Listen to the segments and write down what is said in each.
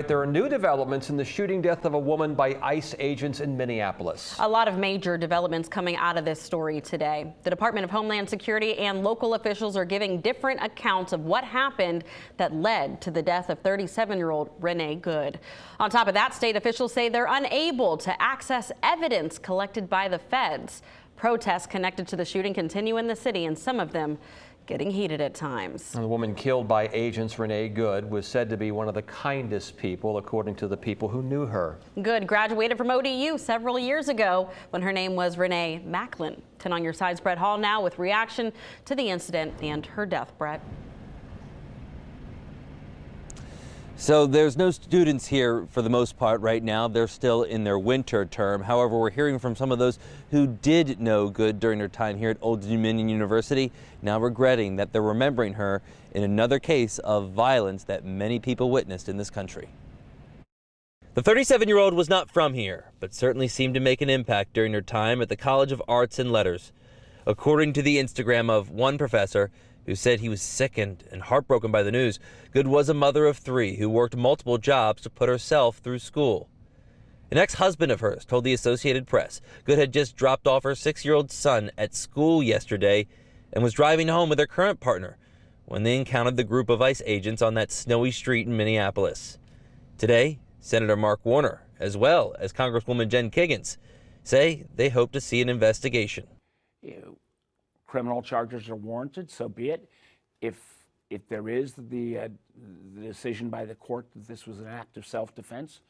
there are new developments in the shooting death of a woman by ICE agents in Minneapolis. A lot of major developments coming out of this story today. The Department of Homeland Security and local officials are giving different accounts of what happened that led to the death of 37-year-old Renee Good. On top of that, state officials say they're unable to access evidence collected by the feds. Protests connected to the shooting continue in the city, and some of them getting heated at times. The woman killed by agents, Renee Good, was said to be one of the kindest people, according to the people who knew her. Good graduated from ODU several years ago when her name was Renee Macklin. 10 on your side's Brett Hall now with reaction to the incident and her death. Brett. So there's no students here for the most part right now. They're still in their winter term. However, we're hearing from some of those who did know Good during her time here at Old Dominion University, now regretting that they're remembering her in another case of violence that many people witnessed in this country. The 37-year-old was not from here, but certainly seemed to make an impact during her time at the College of Arts and Letters. According to the Instagram of one professor, who said he was sickened and heartbroken by the news, Good was a mother of 3 who worked multiple jobs to put herself through school. An ex-husband of hers told the Associated Press Good had just dropped off her 6-year-old son at school yesterday and was driving home with her current partner when they encountered the group of ICE agents on that snowy street in Minneapolis. Today, Senator Mark Warner, as well as Congresswoman Jen Kiggins, say they hope to see an investigation. Criminal charges are warranted, so be it. If there is the decision by the court that this was an act of self-defense,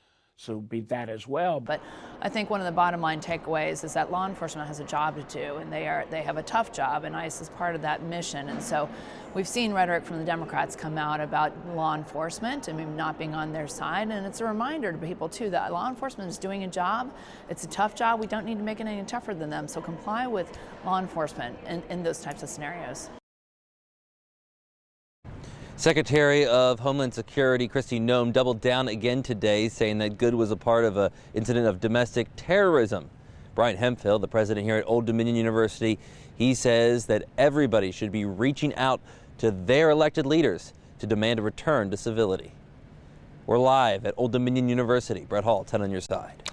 so be that as well. But I think one of the bottom line takeaways is that law enforcement has a job to do, and they have a tough job, and ICE is part of that mission. And so we've seen rhetoric from the Democrats come out about law enforcement and maybe not being on their side, and it's a reminder to people too that law enforcement is doing a job. It's a tough job. We don't need to make it any tougher than them, so comply with law enforcement in those types of scenarios. Secretary of Homeland Security Kristi Noem doubled down again today, saying that Good was a part of an incident of domestic terrorism. Brian Hemphill, the president here at Old Dominion University, he says that everybody should be reaching out to their elected leaders to demand a return to civility. We're live at Old Dominion University. Brett Hall, 10 on your side.